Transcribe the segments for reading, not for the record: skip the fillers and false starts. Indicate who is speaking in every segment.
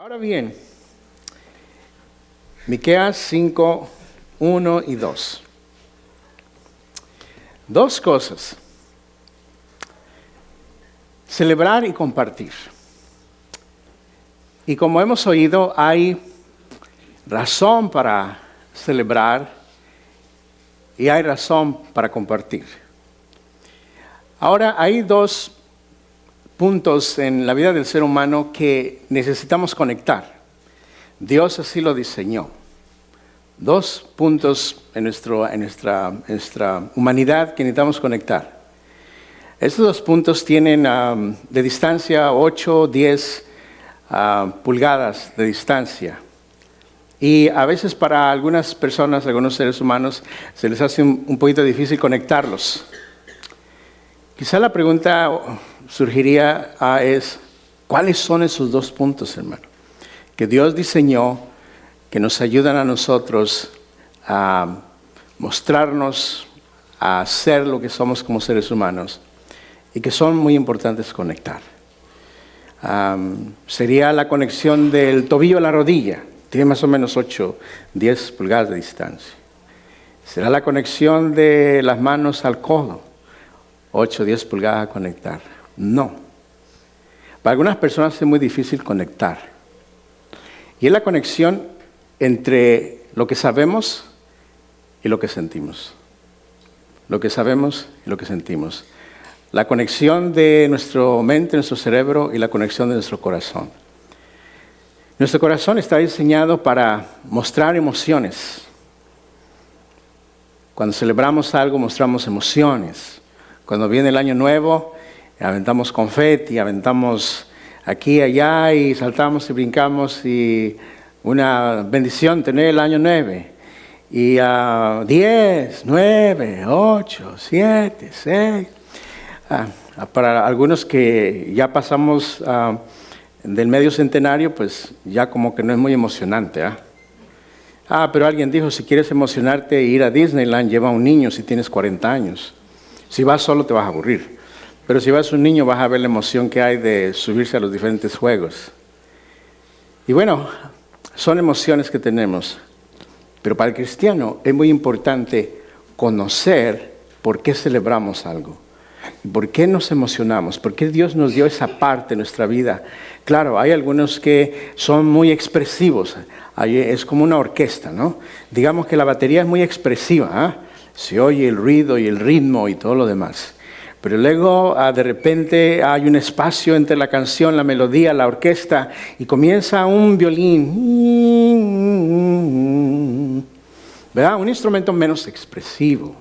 Speaker 1: Ahora bien, Miqueas 5, 1 y 2. Dos cosas. Celebrar y compartir. Y como hemos oído, hay razón para celebrar y hay razón para compartir. Ahora, hay dos puntos en la vida del ser humano que necesitamos conectar. Dios así lo diseñó. Dos puntos en nuestra humanidad que necesitamos conectar. Estos dos puntos tienen de distancia 8, 10 pulgadas de distancia. Y a veces para algunas personas, algunos seres humanos, se les hace un poquito difícil conectarlos. Quizá la pregunta surgiría es, ¿cuáles son esos dos puntos, hermano? Que Dios diseñó, que nos ayudan a nosotros a mostrarnos, a ser lo que somos como seres humanos, y que son muy importantes conectar. Sería la conexión del tobillo a la rodilla, tiene más o menos 8, 10 pulgadas de distancia. Será la conexión de las manos al codo, 8, 10 pulgadas a conectar. No. Para algunas personas es muy difícil conectar. Y es la conexión entre lo que sabemos y lo que sentimos. Lo que sabemos y lo que sentimos. La conexión de nuestra mente, nuestro cerebro y la conexión de nuestro corazón. Nuestro corazón está diseñado para mostrar emociones. Cuando celebramos algo, mostramos emociones. Cuando viene el año nuevo, aventamos confeti, aventamos aquí y allá y saltamos y brincamos y una bendición tener el año 9. Y 10, 9, 8, 7, 6. Para algunos que ya pasamos del medio centenario, pues ya como que no es muy emocionante. Pero alguien dijo, si quieres emocionarte, ir a Disneyland, lleva a un niño si tienes 40 años. Si vas solo te vas a aburrir. Pero si vas un niño vas a ver la emoción que hay de subirse a los diferentes juegos. Y bueno, son emociones que tenemos. Pero para el cristiano es muy importante conocer por qué celebramos algo. ¿Por qué nos emocionamos? ¿Por qué Dios nos dio esa parte de nuestra vida? Claro, hay algunos que son muy expresivos. Es como una orquesta, ¿no? Digamos que la batería es muy expresiva. Se oye el ruido y el ritmo y todo lo demás. Pero luego de repente hay un espacio entre la canción, la melodía, la orquesta y comienza un violín, ¿verdad? Un instrumento menos expresivo.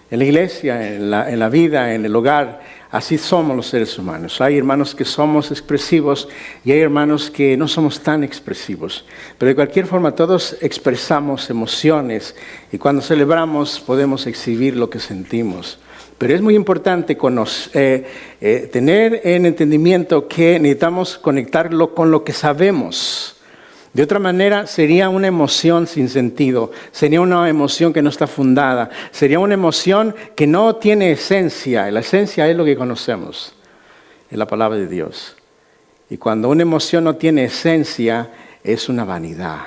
Speaker 1: En la iglesia, en la vida, en el hogar, así somos los seres humanos. Hay hermanos que somos expresivos y hay hermanos que no somos tan expresivos. Pero de cualquier forma todos expresamos emociones y cuando celebramos podemos exhibir lo que sentimos. Pero es muy importante tener en entendimiento que necesitamos conectarlo con lo que sabemos. De otra manera, sería una emoción sin sentido, sería una emoción que no está fundada, sería una emoción que no tiene esencia. La esencia es lo que conocemos, es la palabra de Dios. Y cuando una emoción no tiene esencia, es una vanidad.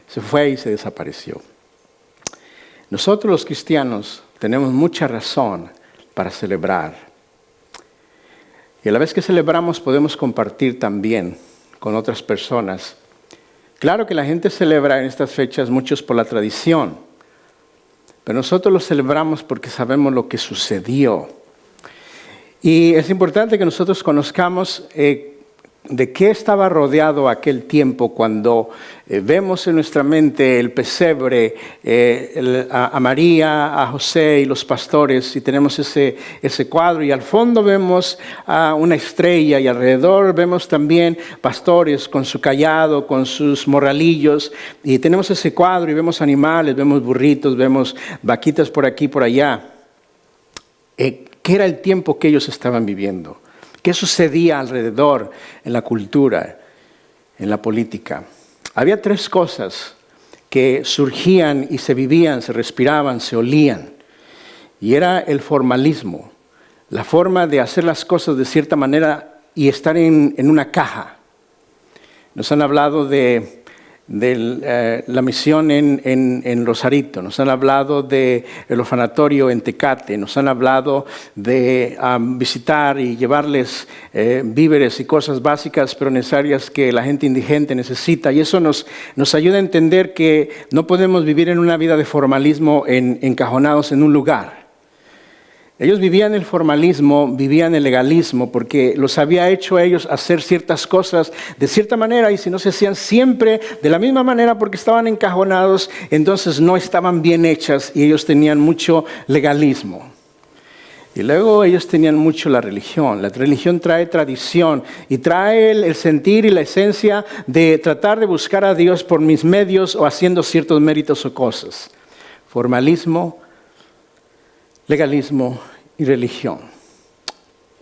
Speaker 1: Se fue y se desapareció. Nosotros los cristianos tenemos mucha razón para celebrar. Y a la vez que celebramos podemos compartir también con otras personas. Claro que la gente celebra en estas fechas muchos por la tradición, pero nosotros lo celebramos porque sabemos lo que sucedió. Y es importante que nosotros conozcamos de qué estaba rodeado aquel tiempo cuando vemos en nuestra mente el pesebre, a María, a José y los pastores, y tenemos ese cuadro, y al fondo vemos una estrella, y alrededor vemos también pastores con su cayado, con sus morralillos, y tenemos ese cuadro y vemos animales, vemos burritos, vemos vaquitas por aquí, por allá. ¿Qué era el tiempo que ellos estaban viviendo? ¿Qué sucedía alrededor en la cultura, en la política? Había tres cosas que surgían y se vivían, se respiraban, se olían. Y era el formalismo, la forma de hacer las cosas de cierta manera y estar en una caja. Nos han hablado de la misión en Rosarito, nos han hablado del orfanatorio en Tecate, nos han hablado de visitar y llevarles víveres y cosas básicas pero necesarias que la gente indigente necesita. Y eso nos ayuda a entender que no podemos vivir en una vida de formalismo encajonados en un lugar. Ellos vivían el formalismo, vivían el legalismo, porque los había hecho a ellos hacer ciertas cosas de cierta manera, y si no se hacían siempre de la misma manera porque estaban encajonados, entonces no estaban bien hechas y ellos tenían mucho legalismo. Y luego ellos tenían mucho la religión. La religión trae tradición y trae el sentir y la esencia de tratar de buscar a Dios por mis medios o haciendo ciertos méritos o cosas. Formalismo, legalismo y religión.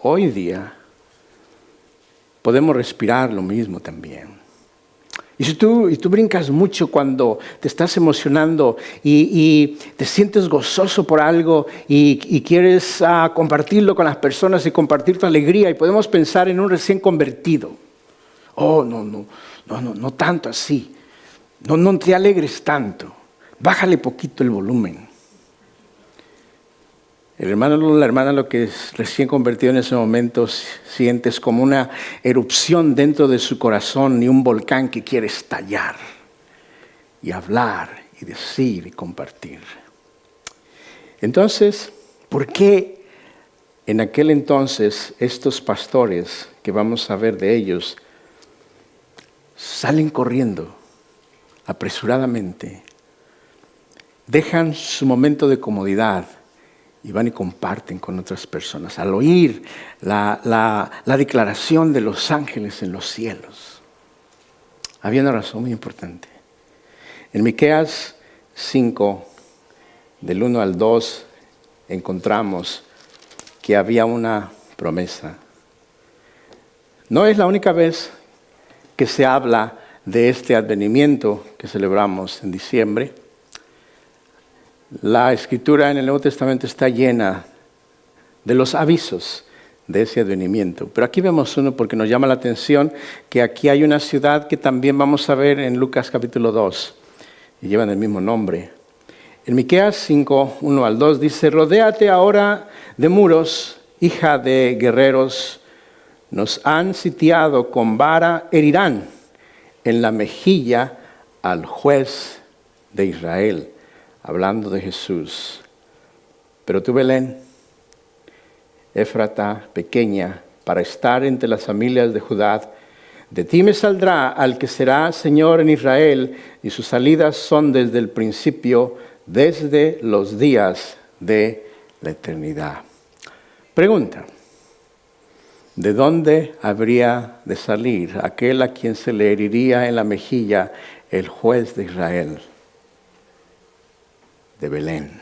Speaker 1: Hoy día podemos respirar lo mismo también. Y tú brincas mucho cuando te estás emocionando y te sientes gozoso por algo y quieres compartirlo con las personas y compartir tu alegría, y podemos pensar en un recién convertido. Oh, no tanto así. No te alegres tanto. Bájale poquito el volumen. El hermano o la hermana, lo que es recién convertido en ese momento, sientes como una erupción dentro de su corazón y un volcán que quiere estallar y hablar y decir y compartir. Entonces, ¿por qué en aquel entonces estos pastores que vamos a ver de ellos salen corriendo apresuradamente, dejan su momento de comodidad y van y comparten con otras personas al oír la declaración de los ángeles en los cielos? Había una razón muy importante. En Miqueas 5, del 1 al 2, encontramos que había una promesa. No es la única vez que se habla de este advenimiento que celebramos en diciembre. La Escritura en el Nuevo Testamento está llena de los avisos de ese advenimiento. Pero aquí vemos uno porque nos llama la atención que aquí hay una ciudad que también vamos a ver en Lucas capítulo 2 y llevan el mismo nombre. En Miqueas 5, 1 al 2 dice: rodéate ahora de muros, hija de guerreros, nos han sitiado, con vara herirán en la mejilla al juez de Israel. Hablando de Jesús. Pero tú, Belén, Éfrata, pequeña, para estar entre las familias de Judá, de ti me saldrá al que será Señor en Israel, y sus salidas son desde el principio, desde los días de la eternidad. Pregunta: ¿de dónde habría de salir aquel a quien se le heriría en la mejilla el juez de Israel? De Belén.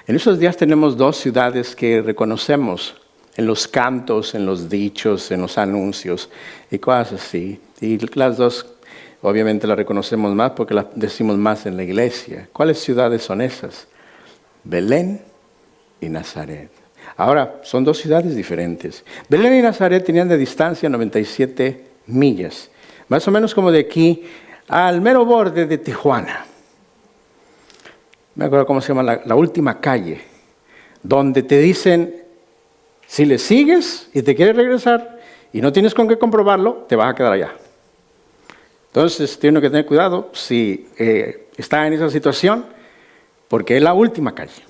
Speaker 1: En esos días tenemos dos ciudades que reconocemos en los cantos, en los dichos, en los anuncios y cosas así. Y las dos obviamente las reconocemos más porque las decimos más en la iglesia. ¿Cuáles ciudades son esas? Belén y Nazaret. Ahora, son dos ciudades diferentes. Belén y Nazaret tenían de distancia 97 millas, más o menos como de aquí al mero borde de Tijuana. Me acuerdo cómo se llama la última calle, donde te dicen, si le sigues y te quieres regresar y no tienes con qué comprobarlo, te vas a quedar allá. Entonces, tiene que tener cuidado si está en esa situación, porque es la última calle.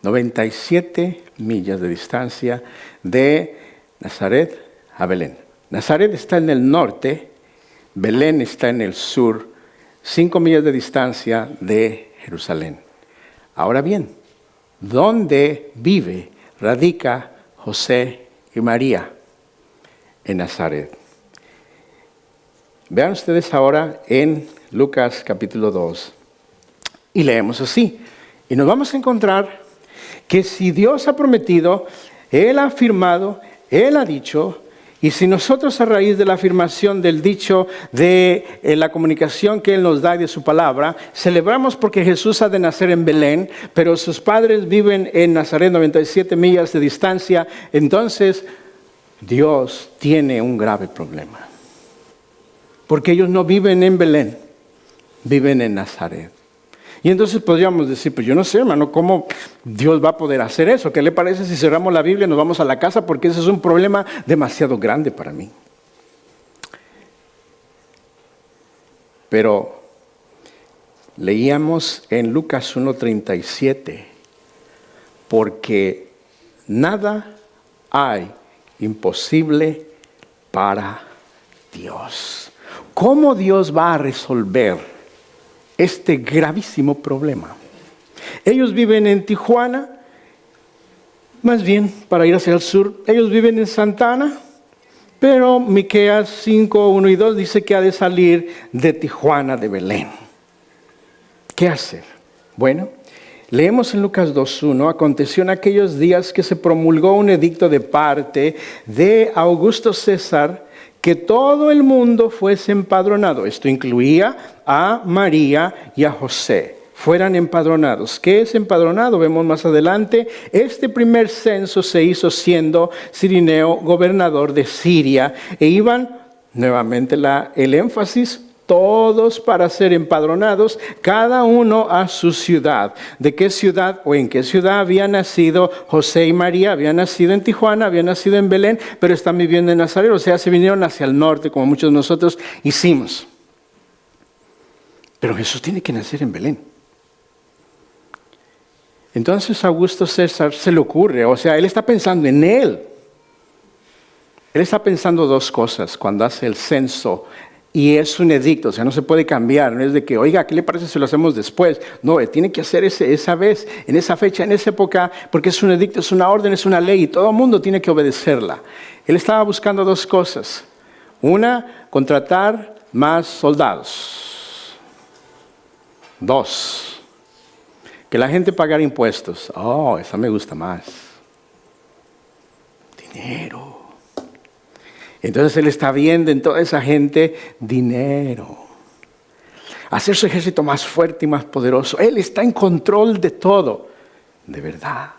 Speaker 1: 97 millas de distancia de Nazaret a Belén. Nazaret está en el norte, Belén está en el sur, 5 millas de distancia de Jerusalén. Ahora bien, ¿dónde radica José y María? En Nazaret. Vean ustedes ahora en Lucas capítulo 2 y leemos así. Y nos vamos a encontrar que si Dios ha prometido, Él ha afirmado, Él ha dicho. Y si nosotros, a raíz de la afirmación del dicho, de la comunicación que Él nos da y de su palabra, celebramos porque Jesús ha de nacer en Belén, pero sus padres viven en Nazaret, 97 millas de distancia, entonces Dios tiene un grave problema. Porque ellos no viven en Belén, viven en Nazaret. Y entonces podríamos decir, pues yo no sé, hermano, ¿cómo Dios va a poder hacer eso? ¿Qué le parece si cerramos la Biblia y nos vamos a la casa? Porque ese es un problema demasiado grande para mí. Pero leíamos en Lucas 1:37, porque nada hay imposible para Dios. ¿Cómo Dios va a resolver este gravísimo problema? Ellos viven en Tijuana, más bien para ir hacia el sur. Ellos viven en Santa Ana, pero Miqueas 5:1 y 2 dice que ha de salir de Tijuana, de Belén. ¿Qué hacer? Bueno, leemos en Lucas 2:1, aconteció en aquellos días que se promulgó un edicto de parte de Augusto César, que todo el mundo fuese empadronado. Esto incluía a María y a José. Fueran empadronados. ¿Qué es empadronado? Vemos más adelante. Este primer censo se hizo siendo Cirineo gobernador de Siria. E iban, nuevamente el énfasis, todos para ser empadronados, cada uno a su ciudad. ¿De qué ciudad o en qué ciudad había nacido José y María? Habían nacido en Tijuana, habían nacido en Belén, pero están viviendo en Nazaret. O sea, se vinieron hacia el norte, como muchos de nosotros hicimos. Pero Jesús tiene que nacer en Belén. Entonces a Augusto César se le ocurre, o sea, él está pensando en él. Él está pensando dos cosas cuando hace el censo. Y es un edicto, o sea, no se puede cambiar. No es de que, oiga, ¿qué le parece si lo hacemos después? No, él tiene que hacer esa vez, en esa fecha, en esa época, porque es un edicto, es una orden, es una ley y todo el mundo tiene que obedecerla. Él estaba buscando dos cosas. Una, contratar más soldados. Dos, que la gente pagara impuestos. Oh, esa me gusta más. Dinero. Entonces él está viendo en toda esa gente dinero. Hacer su ejército más fuerte y más poderoso. Él está en control de todo. De verdad.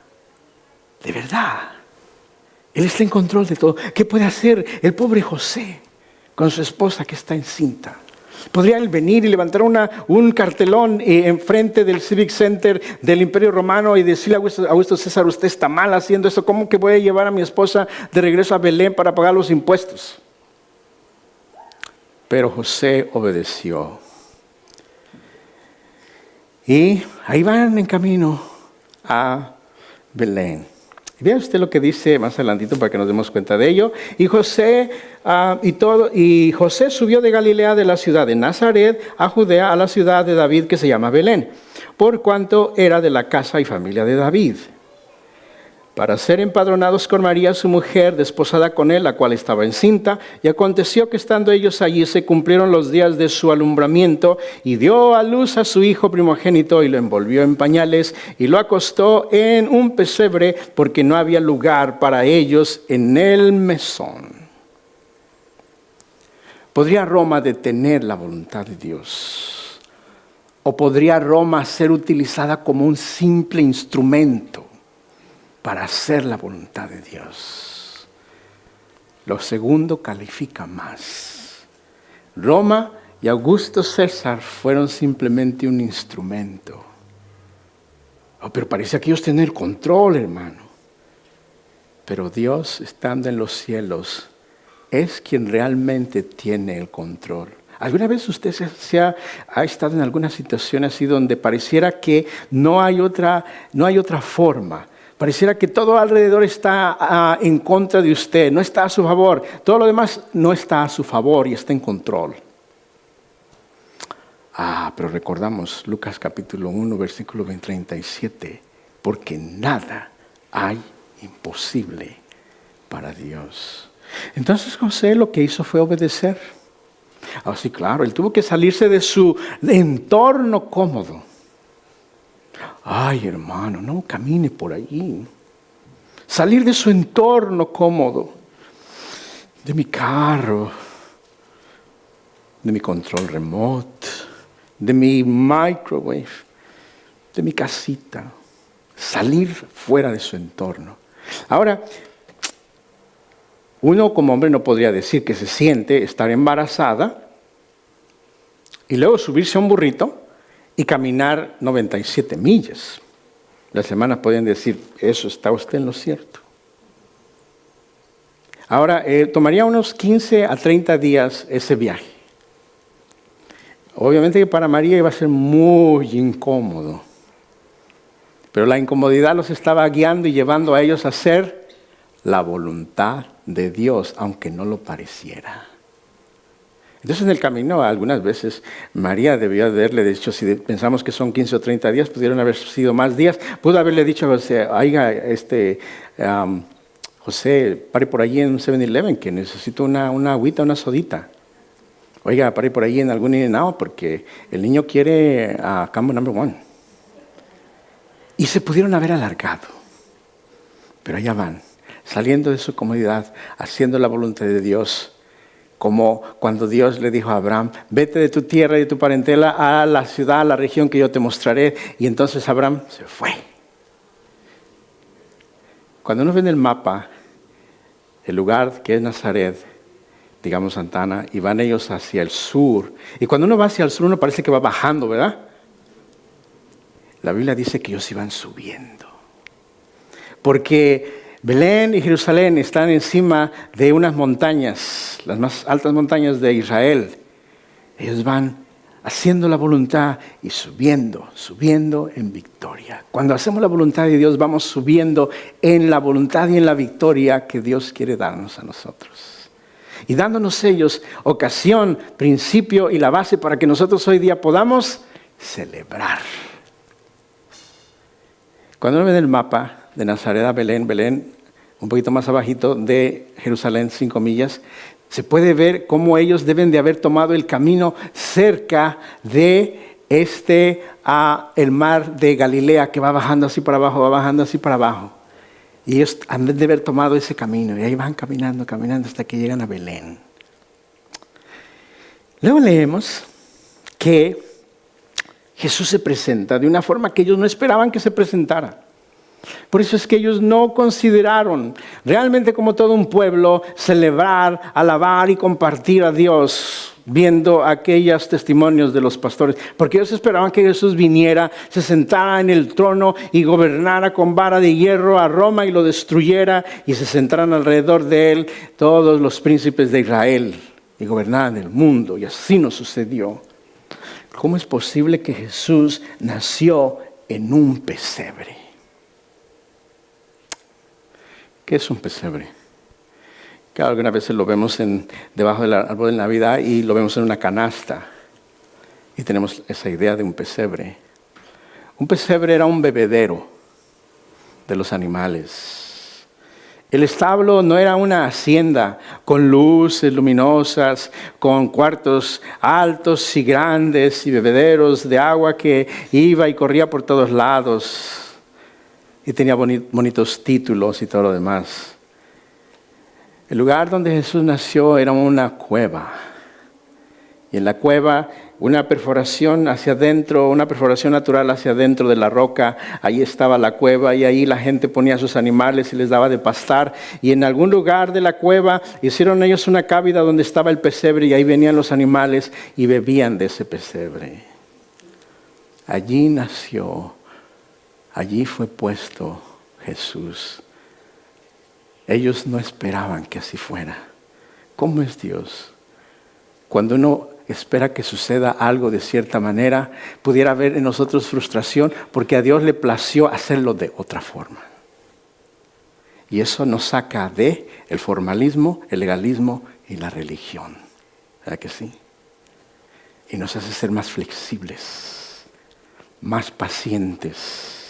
Speaker 1: De verdad. Él está en control de todo. ¿Qué puede hacer el pobre José con su esposa que está encinta? Podría él venir y levantar un cartelón enfrente del Civic Center del Imperio Romano y decirle a Augusto César, usted está mal haciendo esto, ¿cómo que voy a llevar a mi esposa de regreso a Belén para pagar los impuestos? Pero José obedeció. Y ahí van en camino a Belén. Vea usted lo que dice más adelantito para que nos demos cuenta de ello. Y José subió de Galilea, de la ciudad de Nazaret a Judea, a la ciudad de David que se llama Belén, por cuanto era de la casa y familia de David, para ser empadronados con María, su mujer, desposada con él, la cual estaba encinta. Y aconteció que estando ellos allí se cumplieron los días de su alumbramiento, y dio a luz a su hijo primogénito, y lo envolvió en pañales, y lo acostó en un pesebre, porque no había lugar para ellos en el mesón. ¿Podría Roma detener la voluntad de Dios? ¿O podría Roma ser utilizada como un simple instrumento para hacer la voluntad de Dios? Lo segundo califica más. Roma y Augusto César fueron simplemente un instrumento. Oh, pero parece que ellos tienen el control, hermano. Pero Dios, estando en los cielos, es quien realmente tiene el control. ¿Alguna vez usted ha estado en alguna situación así donde pareciera que no hay otra forma? Pareciera que todo alrededor está en contra de usted, no está a su favor. Todo lo demás no está a su favor y está en control. Pero recordamos Lucas capítulo 1, versículo 37. Porque nada hay imposible para Dios. Entonces José lo que hizo fue obedecer. Sí, claro, él tuvo que salirse de su entorno cómodo. Ay, hermano, no camine por allí. Salir de su entorno cómodo, de mi carro, de mi control remote, de mi microwave, de mi casita. Salir fuera de su entorno. Ahora, Uno como hombre no podría decir que se siente estar embarazada y luego subirse a un burrito y caminar 97 millas. Las hermanas podían decir, eso está usted en lo cierto. Ahora, tomaría unos 15 a 30 días ese viaje. Obviamente que para María iba a ser muy incómodo. Pero la incomodidad los estaba guiando y llevando a ellos a hacer la voluntad de Dios, aunque no lo pareciera. Entonces en el camino algunas veces María debió haberle dicho, si pensamos que son 15 o 30 días, pudieron haber sido más días, pudo haberle dicho a José, oiga, José, pare por allí en un 7-Eleven que necesito una agüita, una sodita. Oiga, pare por allí en algún In-N-Out porque el niño quiere a Combo No. 1. Y se pudieron haber alargado, pero allá van, saliendo de su comodidad, haciendo la voluntad de Dios. Como cuando Dios le dijo a Abraham, vete de tu tierra y de tu parentela a la ciudad, a la región que yo te mostraré. Y entonces Abraham se fue. Cuando uno ve en el mapa el lugar que es Nazaret, digamos Santana, y van ellos hacia el sur. Y cuando uno va hacia el sur, uno parece que va bajando, ¿verdad? La Biblia dice que ellos iban subiendo. Porque Belén y Jerusalén están encima de unas montañas, las más altas montañas de Israel. Ellos van haciendo la voluntad y subiendo en victoria. Cuando hacemos la voluntad de Dios, vamos subiendo en la voluntad y en la victoria que Dios quiere darnos a nosotros. Y dándonos ellos ocasión, principio y la base para que nosotros hoy día podamos celebrar. Cuando uno ve el mapa de Nazaret a Belén, un poquito más abajito de Jerusalén, 5 millas, se puede ver cómo ellos deben de haber tomado el camino cerca de el mar de Galilea, que va bajando así para abajo, va bajando así para abajo. Y ellos han de haber tomado ese camino, y ahí van caminando hasta que llegan a Belén. Luego leemos que Jesús se presenta de una forma que ellos no esperaban que se presentara. Por eso es que ellos no consideraron realmente como todo un pueblo celebrar, alabar y compartir a Dios viendo aquellos testimonios de los pastores. Porque ellos esperaban que Jesús viniera, se sentara en el trono y gobernara con vara de hierro a Roma y lo destruyera y se sentaran alrededor de él todos los príncipes de Israel y gobernaran el mundo. Y así no sucedió. ¿Cómo es posible que Jesús nació en un pesebre? ¿Qué es un pesebre? Claro, algunas veces lo vemos debajo del árbol de Navidad y lo vemos en una canasta. Y tenemos esa idea de un pesebre. Un pesebre era un bebedero de los animales. El establo no era una hacienda con luces luminosas, con cuartos altos y grandes y bebederos de agua que iba y corría por todos lados. Y tenía bonitos títulos y todo lo demás. El lugar donde Jesús nació era una cueva. Y en la cueva, una perforación hacia adentro, una perforación natural hacia adentro de la roca. Ahí estaba la cueva y ahí la gente ponía sus animales y les daba de pastar. Y en algún lugar de la cueva hicieron ellos una cávida donde estaba el pesebre y ahí venían los animales y bebían de ese pesebre. Allí nació. Allí fue puesto Jesús. Ellos no esperaban que así fuera. ¿Cómo es Dios? Cuando uno espera que suceda algo de cierta manera, pudiera haber en nosotros frustración porque a Dios le plació hacerlo de otra forma. Y eso nos saca de el formalismo, el legalismo y la religión. ¿Verdad que sí? Y nos hace ser más flexibles, más pacientes.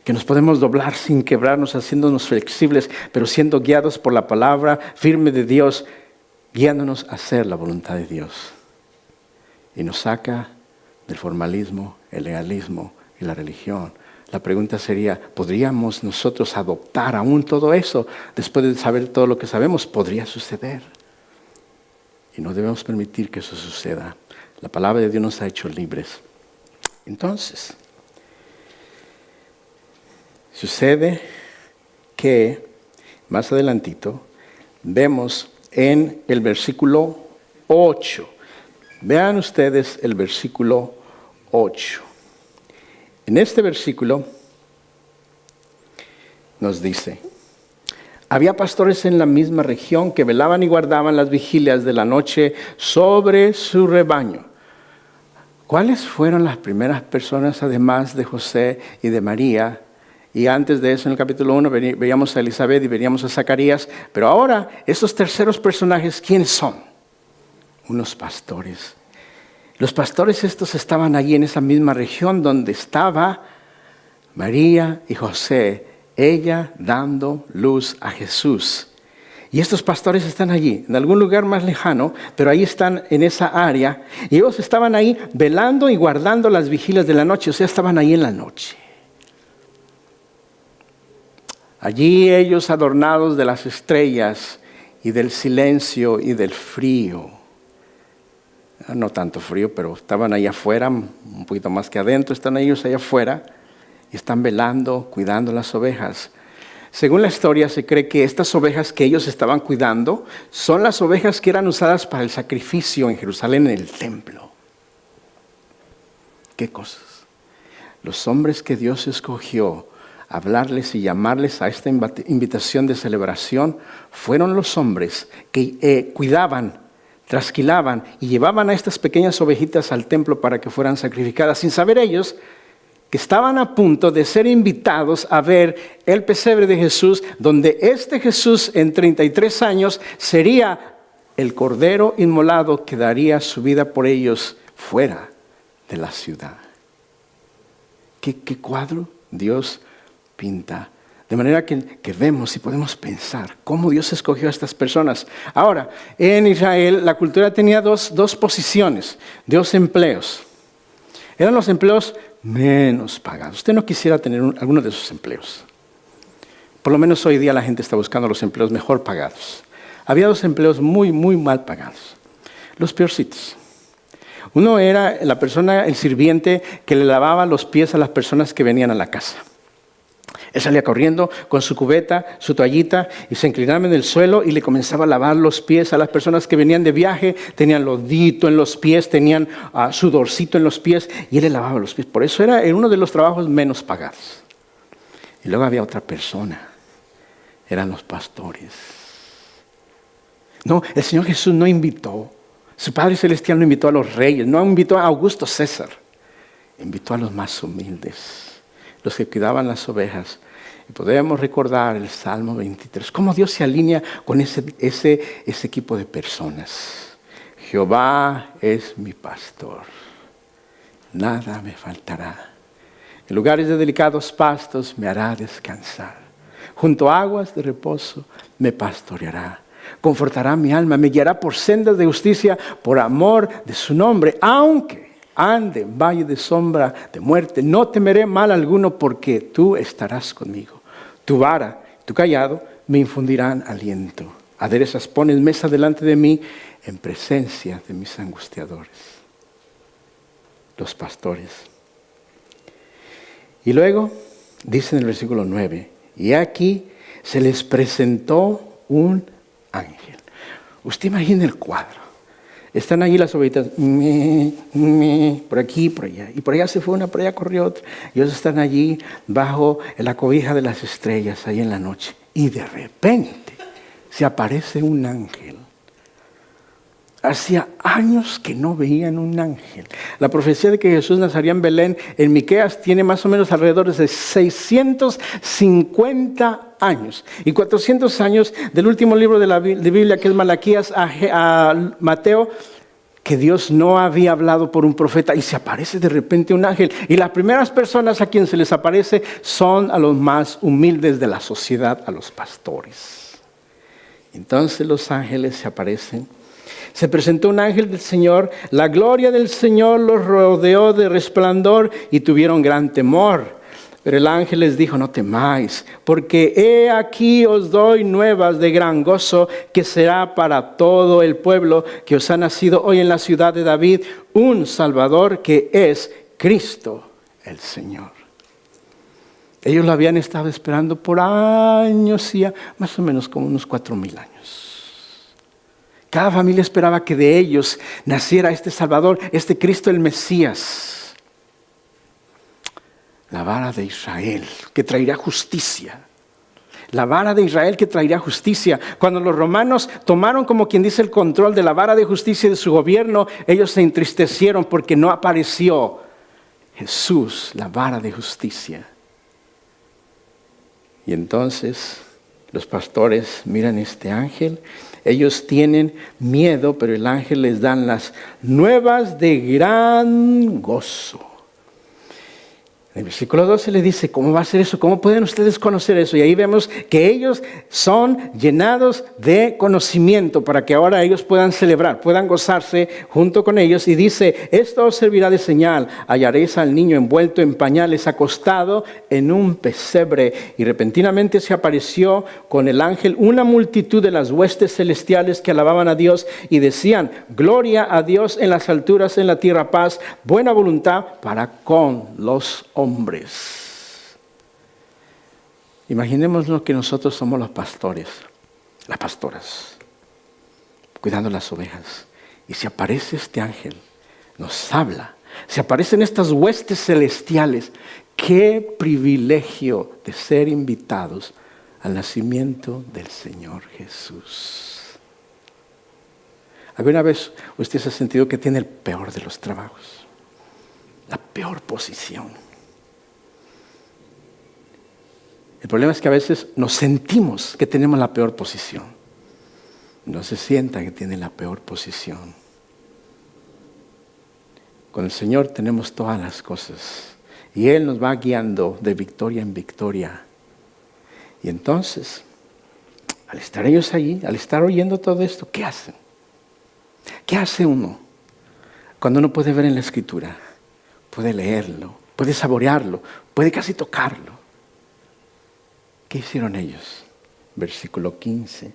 Speaker 1: Que nos podemos doblar sin quebrarnos, haciéndonos flexibles, pero siendo guiados por la palabra firme de Dios, guiándonos a hacer la voluntad de Dios. Y nos saca del formalismo, el legalismo y la religión. La pregunta sería, ¿podríamos nosotros adoptar aún todo eso? Después de saber todo lo que sabemos, podría suceder. Y no debemos permitir que eso suceda. La palabra de Dios nos ha hecho libres. Entonces, sucede que más adelantito vemos en el versículo 8. Vean ustedes el versículo 8. En este versículo nos dice: había pastores en la misma región que velaban y guardaban las vigilias de la noche sobre su rebaño. ¿Cuáles fueron las primeras personas, además de José y de María? Y antes de eso, en el capítulo 1, veíamos a Elizabeth y veíamos a Zacarías. Pero ahora, esos terceros personajes, ¿quiénes son? Unos pastores. Los pastores estos estaban allí en esa misma región donde estaba María y José, ella dando luz a Jesús. Y estos pastores están allí, en algún lugar más lejano, pero ahí están en esa área. Y ellos estaban ahí velando y guardando las vigilias de la noche, o sea, estaban ahí en la noche. Allí ellos adornados de las estrellas y del silencio y del frío. No tanto frío, pero estaban allá afuera, un poquito más que adentro, están ellos allá afuera y están velando, cuidando las ovejas. Según la historia, se cree que estas ovejas que ellos estaban cuidando son las ovejas que eran usadas para el sacrificio en Jerusalén, en el templo. ¿Qué cosas? Los hombres que Dios escogió a hablarles y llamarles a esta invitación de celebración fueron los hombres que cuidaban, trasquilaban y llevaban a estas pequeñas ovejitas al templo para que fueran sacrificadas, sin saber ellos que estaban a punto de ser invitados a ver el pesebre de Jesús, donde este Jesús en 33 años sería el cordero inmolado que daría su vida por ellos fuera de la ciudad. ¿Qué cuadro Dios pinta? De manera que vemos y podemos pensar cómo Dios escogió a estas personas. Ahora, en Israel la cultura tenía dos posiciones, dos empleos. Eran los empleos menos pagados. Usted no quisiera tener alguno de esos empleos. Por lo menos hoy día la gente está buscando los empleos mejor pagados. Había dos empleos muy, muy mal pagados. Los peorcitos. Uno era la persona, el sirviente, que le lavaba los pies a las personas que venían a la casa. Él salía corriendo con su cubeta, su toallita, y se inclinaba en el suelo y le comenzaba a lavar los pies a las personas que venían de viaje. Tenían lodito en los pies, tenían sudorcito en los pies, y él le lavaba los pies. Por eso era uno de los trabajos menos pagados. Y luego había otra persona, eran los pastores. No, el Señor Jesús no invitó, su Padre Celestial no invitó a los reyes, no invitó a Augusto César, invitó a los más humildes, los que cuidaban las ovejas. Y podemos recordar el Salmo 23, cómo Dios se alinea con ese equipo de personas. Jehová es mi pastor, nada me faltará. En lugares de delicados pastos me hará descansar. Junto a aguas de reposo me pastoreará. Confortará mi alma, me guiará por sendas de justicia, por amor de su nombre. Aunque ande en valle de sombra de muerte, no temeré mal alguno, porque tú estarás conmigo. Tu vara, tu cayado me infundirán aliento. Aderezas, pones mesa delante de mí en presencia de mis angustiadores. Los pastores. Y luego dice en el versículo 9, y aquí se les presentó un ángel. Usted imagina el cuadro. Están allí las ovejitas, por aquí, por allá. Y por allá se fue una, por allá corrió otra. Y ellos están allí bajo la cobija de las estrellas, ahí en la noche. Y de repente se aparece un ángel. Hacía años que no veían un ángel. La profecía de que Jesús nacería en Belén, en Miqueas, tiene más o menos alrededor de 650 años. Y 400 años del último libro de la Biblia, que es Malaquías, a Mateo, que Dios no había hablado por un profeta. Y se aparece de repente un ángel. Y las primeras personas a quien se les aparece son a los más humildes de la sociedad, a los pastores. Entonces los ángeles se aparecen. Se presentó un ángel del Señor, la gloria del Señor los rodeó de resplandor y tuvieron gran temor. Pero el ángel les dijo, no temáis, porque he aquí os doy nuevas de gran gozo, que será para todo el pueblo, que os ha nacido hoy en la ciudad de David un Salvador, que es Cristo el Señor. Ellos lo habían estado esperando por años, más o menos como unos 4,000 años. Cada familia esperaba que de ellos naciera este Salvador, este Cristo el Mesías. La vara de Israel que traerá justicia. La vara de Israel que traerá justicia. Cuando los romanos tomaron, como quien dice, el control de la vara de justicia de su gobierno, ellos se entristecieron porque no apareció Jesús, la vara de justicia. Y entonces los pastores miran este ángel. Ellos tienen miedo, pero el ángel les da las nuevas de gran gozo. En el versículo 12 le dice, ¿cómo va a ser eso? ¿Cómo pueden ustedes conocer eso? Y ahí vemos que ellos son llenados de conocimiento para que ahora ellos puedan celebrar, puedan gozarse junto con ellos. Y dice, esto os servirá de señal. Hallaréis al niño envuelto en pañales, acostado en un pesebre. Y repentinamente se apareció con el ángel una multitud de las huestes celestiales que alababan a Dios y decían, gloria a Dios en las alturas, en la tierra paz, buena voluntad para con los hombres. Imaginémonos que nosotros somos los pastores, las pastoras, cuidando las ovejas. Y si aparece este ángel, nos habla, si aparecen estas huestes celestiales, qué privilegio de ser invitados al nacimiento del Señor Jesús. ¿Alguna vez usted se ha sentido que tiene el peor de los trabajos? La peor posición. El problema es que a veces nos sentimos que tenemos la peor posición. No se sienta que tiene la peor posición. Con el Señor tenemos todas las cosas. Y Él nos va guiando de victoria en victoria. Y entonces, al estar ellos allí, al estar oyendo todo esto, ¿qué hacen? ¿Qué hace uno cuando uno puede ver en la Escritura? Puede leerlo, puede saborearlo, puede casi tocarlo. ¿Qué hicieron ellos? Versículo 15.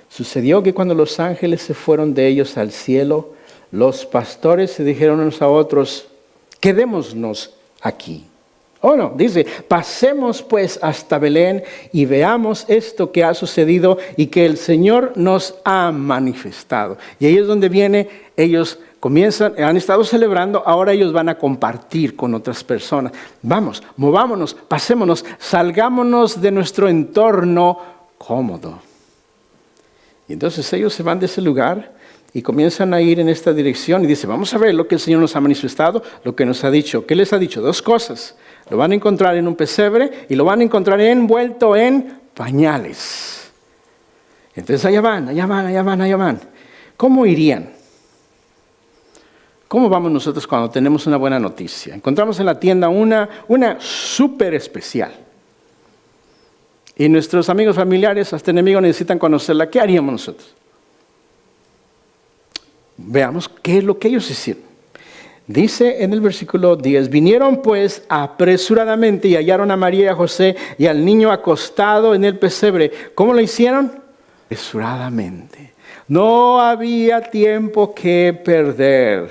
Speaker 1: Sucedió que cuando los ángeles se fueron de ellos al cielo, los pastores se dijeron unos a otros, quedémonos aquí. Oh no, dice, pasemos pues hasta Belén y veamos esto que ha sucedido y que el Señor nos ha manifestado. Y ahí es donde viene, ellos comienzan, han estado celebrando, ahora ellos van a compartir con otras personas. Vamos, movámonos, pasémonos, salgámonos de nuestro entorno cómodo. Y entonces ellos se van de ese lugar y comienzan a ir en esta dirección y dice, vamos a ver lo que el Señor nos ha manifestado, lo que nos ha dicho. ¿Qué les ha dicho? Dos cosas. Lo van a encontrar en un pesebre y lo van a encontrar envuelto en pañales. Entonces allá van. ¿Cómo irían? ¿Cómo vamos nosotros cuando tenemos una buena noticia? Encontramos en la tienda una súper especial. Y nuestros amigos familiares, hasta enemigos, necesitan conocerla. ¿Qué haríamos nosotros? Veamos qué es lo que ellos hicieron. Dice en el versículo 10, vinieron pues apresuradamente y hallaron a María y a José y al niño acostado en el pesebre. ¿Cómo lo hicieron? Apresuradamente. No había tiempo que perder.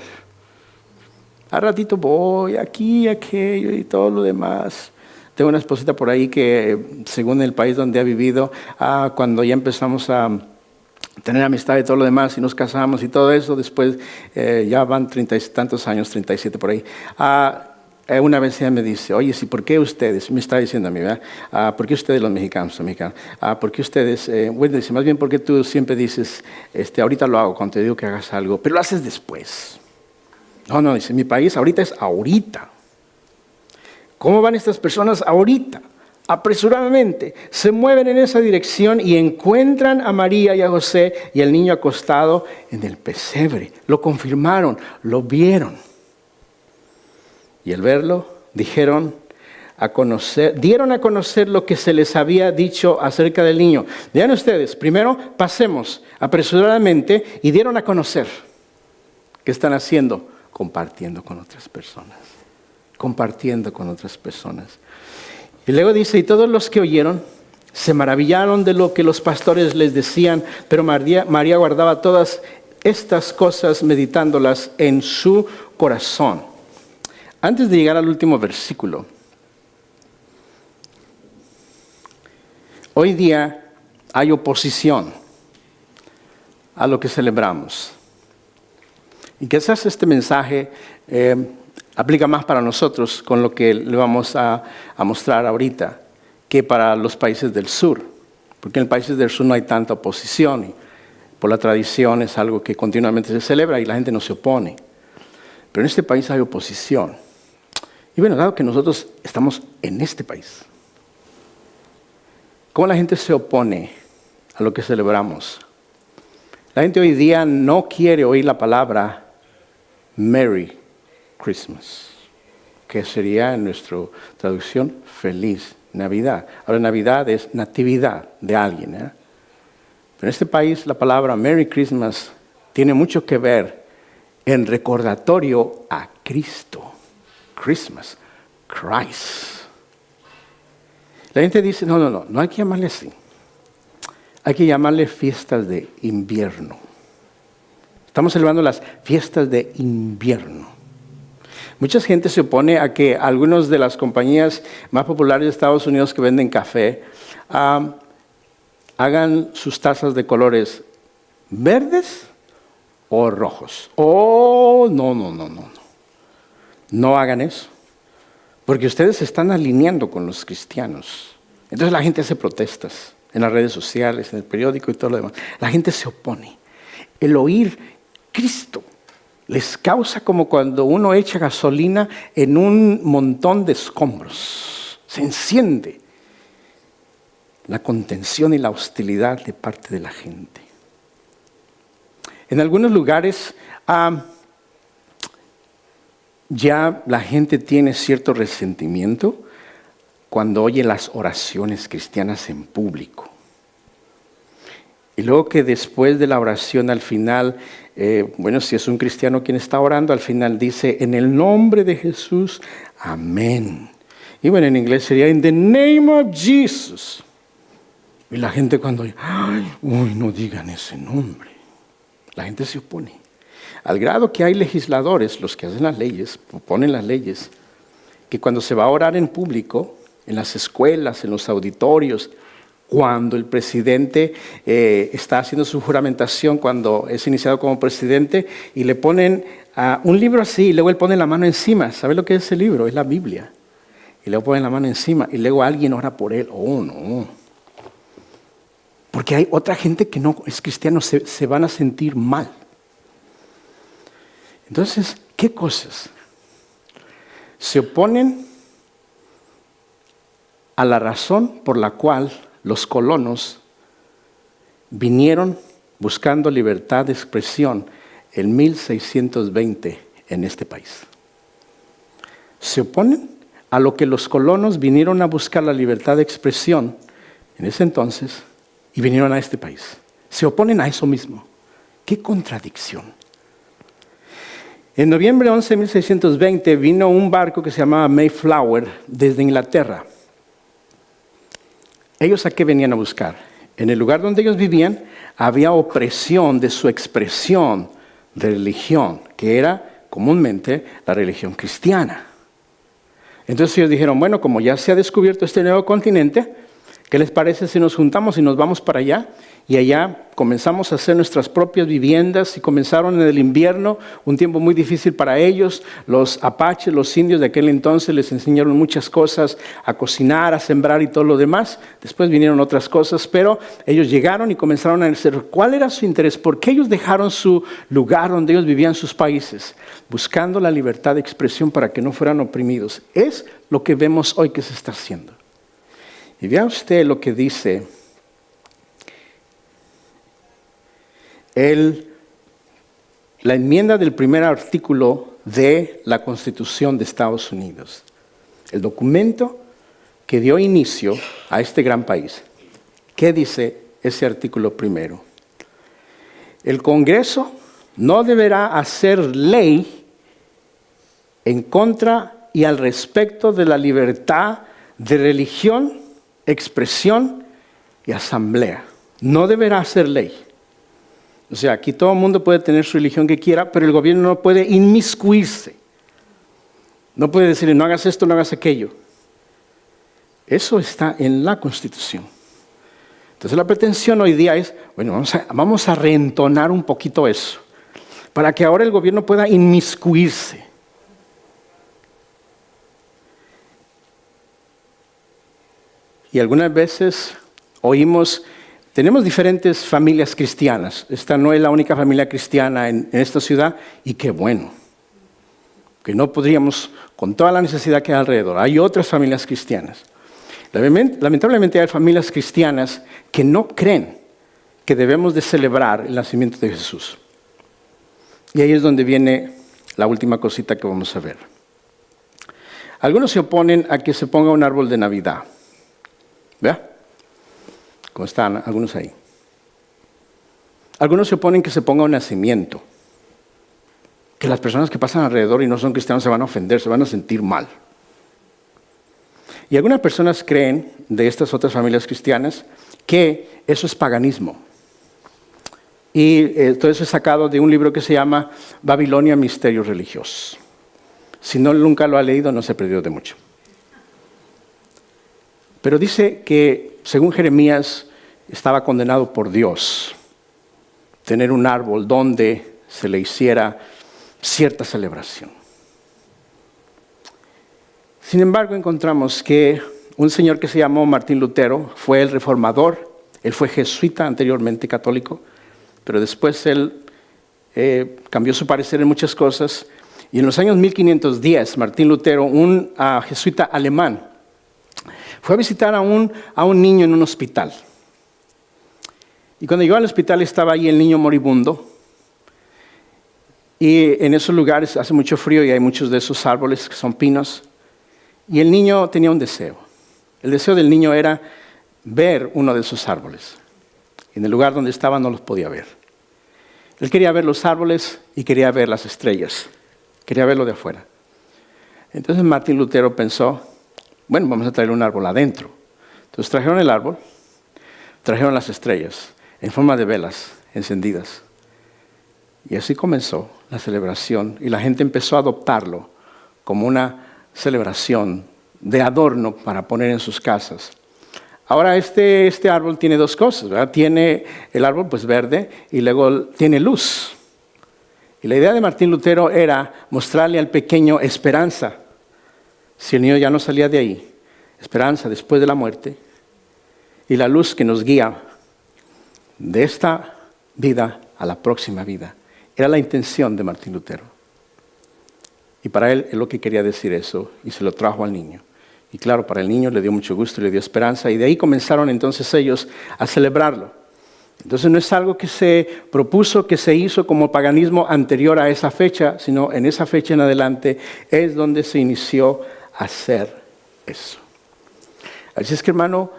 Speaker 1: Al ratito voy, aquí, aquello y todo lo demás. Tengo una esposita por ahí que, según el país donde ha vivido, cuando ya empezamos a tener amistad y todo lo demás y nos casamos y todo eso, después ya van 30 y tantos años, 37 por ahí. Una vez ella me dice, oye, ¿sí, por qué ustedes? Me está diciendo a mí, ¿verdad? ¿Por qué ustedes los mexicanos? ¿Por qué ustedes? Bueno, dice, más bien porque tú siempre dices, ahorita lo hago cuando te digo que hagas algo, pero lo haces después. No, dice, mi país ahorita es ahorita. ¿Cómo van estas personas ahorita? Apresuradamente se mueven en esa dirección y encuentran a María y a José y al niño acostado en el pesebre. Lo confirmaron, lo vieron. Y al verlo, dieron a conocer lo que se les había dicho acerca del niño. Vean ustedes, primero pasemos apresuradamente y dieron a conocer. ¿Qué están haciendo? Compartiendo con otras personas. Y luego dice, y todos los que oyeron se maravillaron de lo que los pastores les decían, pero María guardaba todas estas cosas meditándolas en su corazón. Antes de llegar al último versículo, hoy día hay oposición a lo que celebramos. Y quizás este mensaje aplica más para nosotros con lo que le vamos a mostrar ahorita que para los países del sur. Porque en los países del sur no hay tanta oposición. Y por la tradición es algo que continuamente se celebra y la gente no se opone. Pero en este país hay oposición. Y bueno, dado que nosotros estamos en este país, ¿cómo la gente se opone a lo que celebramos? La gente hoy día no quiere oír la palabra Merry Christmas, que sería en nuestra traducción feliz Navidad. Ahora, Navidad es natividad de alguien, ¿eh? Pero en este país la palabra Merry Christmas tiene mucho que ver en recordatorio a Cristo. Christmas, Christ. La gente dice, no hay que llamarle así. Hay que llamarle fiestas de invierno. Estamos celebrando las fiestas de invierno. Mucha gente se opone a que algunas de las compañías más populares de Estados Unidos que venden café hagan sus tazas de colores verdes o rojos. Oh, no. No hagan eso. Porque ustedes se están alineando con los cristianos. Entonces la gente hace protestas en las redes sociales, en el periódico y todo lo demás. La gente se opone. El oír Cristo les causa como cuando uno echa gasolina en un montón de escombros. Se enciende la contención y la hostilidad de parte de la gente. En algunos lugares ya la gente tiene cierto resentimiento cuando oye las oraciones cristianas en público. Y luego que después de la oración al final, si es un cristiano quien está orando, al final dice, en el nombre de Jesús, amén. Y bueno, en inglés sería, in the name of Jesus. Y la gente cuando oye, no digan ese nombre. La gente se opone. Al grado que hay legisladores, los que hacen las leyes, proponen las leyes, que cuando se va a orar en público, en las escuelas, en los auditorios, cuando el presidente está haciendo su juramentación, cuando es iniciado como presidente, y le ponen un libro así, y luego él pone la mano encima. ¿Sabe lo que es ese libro? Es la Biblia. Y luego ponen la mano encima, y luego alguien ora por él. Oh, no. Porque hay otra gente que no es cristiano, se van a sentir mal. Entonces, ¿qué cosas? Se oponen a la razón por la cual los colonos vinieron buscando libertad de expresión en 1620 en este país. Se oponen a lo que los colonos vinieron a buscar la libertad de expresión en ese entonces y vinieron a este país. Se oponen a eso mismo. ¡Qué contradicción! En noviembre 11 de 1620 vino un barco que se llamaba Mayflower desde Inglaterra. ¿Ellos a qué venían a buscar? En el lugar donde ellos vivían había opresión de su expresión de religión, que era comúnmente la religión cristiana. Entonces ellos dijeron, bueno, como ya se ha descubierto este nuevo continente, ¿qué les parece si nos juntamos y nos vamos para allá? Y allá comenzamos a hacer nuestras propias viviendas y comenzaron en el invierno, un tiempo muy difícil para ellos. Los apaches, los indios de aquel entonces les enseñaron muchas cosas, a cocinar, a sembrar y todo lo demás. Después vinieron otras cosas, pero ellos llegaron y comenzaron a hacer. ¿Cuál era su interés? ¿Por qué ellos dejaron su lugar donde ellos vivían, sus países? Buscando la libertad de expresión para que no fueran oprimidos. Es lo que vemos hoy que se está haciendo. Y vea usted lo que dice la enmienda del primer artículo de la Constitución de Estados Unidos. El documento que dio inicio a este gran país. ¿Qué dice ese artículo primero? El Congreso no deberá hacer ley en contra y al respecto de la libertad de religión, expresión y asamblea. No deberá hacer ley. O sea, aquí todo el mundo puede tener su religión que quiera, pero el gobierno no puede inmiscuirse. No puede decirle, no hagas esto, no hagas aquello. Eso está en la Constitución. Entonces la pretensión hoy día es, bueno, vamos a reentonar un poquito eso, para que ahora el gobierno pueda inmiscuirse. Y algunas veces oímos, tenemos diferentes familias cristianas. Esta no es la única familia cristiana en esta ciudad, y qué bueno, que no podríamos, con toda la necesidad que hay alrededor, hay otras familias cristianas. Lamentablemente hay familias cristianas que no creen que debemos de celebrar el nacimiento de Jesús. Y ahí es donde viene la última cosita que vamos a ver. Algunos se oponen a que se ponga un árbol de Navidad. ¿Vea? ¿Cómo están algunos ahí? Algunos se oponen que se ponga un nacimiento. Que las personas que pasan alrededor y no son cristianos se van a ofender, se van a sentir mal. Y algunas personas creen, de estas otras familias cristianas, que eso es paganismo. Y todo eso es sacado de un libro que se llama Babilonia, Misterios Religiosos. Si nunca lo ha leído, no se perdió de mucho. Pero dice que, según Jeremías, estaba condenado por Dios tener un árbol donde se le hiciera cierta celebración. Sin embargo, encontramos que un señor que se llamó Martín Lutero fue el reformador. Él fue jesuita, anteriormente católico, pero después él cambió su parecer en muchas cosas. Y en los años 1510, Martín Lutero, un jesuita alemán, fue a visitar a un niño en un hospital. Y cuando llegó al hospital estaba ahí el niño moribundo. Y en esos lugares hace mucho frío y hay muchos de esos árboles que son pinos. Y el niño tenía un deseo. El deseo del niño era ver uno de esos árboles. En el lugar donde estaba no los podía ver. Él quería ver los árboles y quería ver las estrellas. Quería verlo de afuera. Entonces Martín Lutero pensó, bueno, vamos a traer un árbol adentro. Entonces trajeron el árbol, trajeron las estrellas en forma de velas encendidas. Y así comenzó la celebración y la gente empezó a adoptarlo como una celebración de adorno para poner en sus casas. Ahora este árbol tiene dos cosas, ¿verdad? Tiene el árbol pues verde y luego tiene luz. Y la idea de Martín Lutero era mostrarle al pequeño esperanza. Si el niño ya no salía de ahí, esperanza después de la muerte y la luz que nos guía de esta vida a la próxima vida. Era la intención de Martín Lutero. Y para él lo que quería decir eso y se lo trajo al niño. Y claro, para el niño le dio mucho gusto y le dio esperanza y de ahí comenzaron entonces ellos a celebrarlo. Entonces no es algo que se propuso, que se hizo como paganismo anterior a esa fecha, sino en esa fecha en adelante es donde se inició a hacer eso. Así es que, hermano,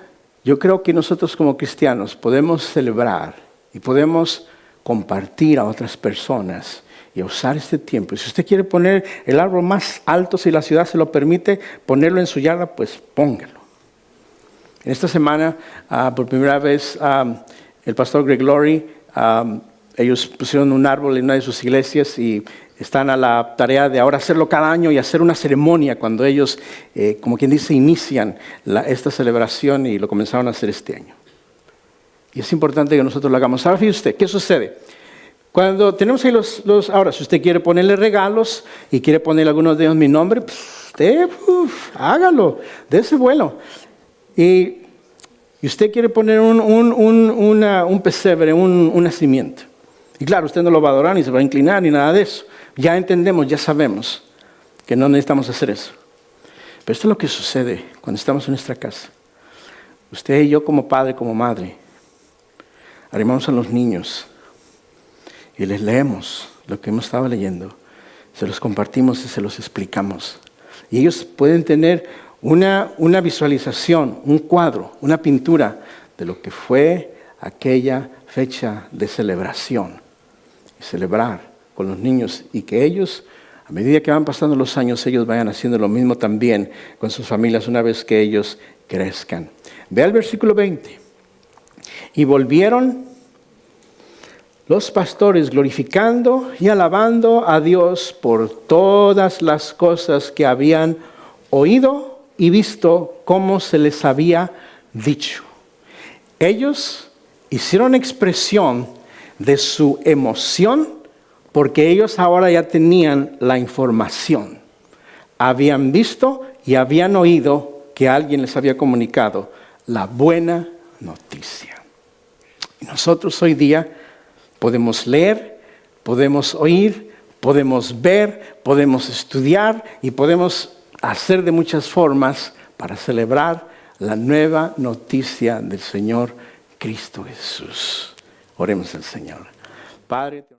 Speaker 1: yo creo que nosotros como cristianos podemos celebrar y podemos compartir a otras personas y a usar este tiempo. Y si usted quiere poner el árbol más alto, si la ciudad se lo permite, ponerlo en su yarda, pues póngalo. En esta semana, por primera vez, el pastor Greg Laurie, ellos pusieron un árbol en una de sus iglesias y están a la tarea de ahora hacerlo cada año y hacer una ceremonia cuando ellos, como quien dice, inician esta celebración y lo comenzaron a hacer este año. Y es importante que nosotros lo hagamos. Ahora fíjese usted, ¿qué sucede? Cuando tenemos ahí ahora, si usted quiere ponerle regalos y quiere ponerle algunos de ellos mi nombre, pues usted, hágalo, dése vuelo. Y usted quiere poner un pesebre, un nacimiento. Y claro, usted no lo va a adorar, ni se va a inclinar, ni nada de eso. Ya entendemos, ya sabemos que no necesitamos hacer eso. Pero esto es lo que sucede cuando estamos en nuestra casa. Usted y yo como padre, como madre, arrimamos a los niños y les leemos lo que hemos estado leyendo. Se los compartimos y se los explicamos. Y ellos pueden tener una visualización, un cuadro, una pintura de lo que fue aquella fecha de celebración. Y celebrar con los niños y que ellos, a medida que van pasando los años, ellos vayan haciendo lo mismo también con sus familias una vez que ellos crezcan. Ve al versículo 20. Y volvieron los pastores glorificando y alabando a Dios por todas las cosas que habían oído y visto como se les había dicho. Ellos hicieron expresión de su emoción porque ellos ahora ya tenían la información. Habían visto y habían oído que alguien les había comunicado la buena noticia. Y nosotros hoy día podemos leer, podemos oír, podemos ver, podemos estudiar y podemos hacer de muchas formas para celebrar la nueva noticia del Señor Cristo Jesús. Oremos al Señor. Padre.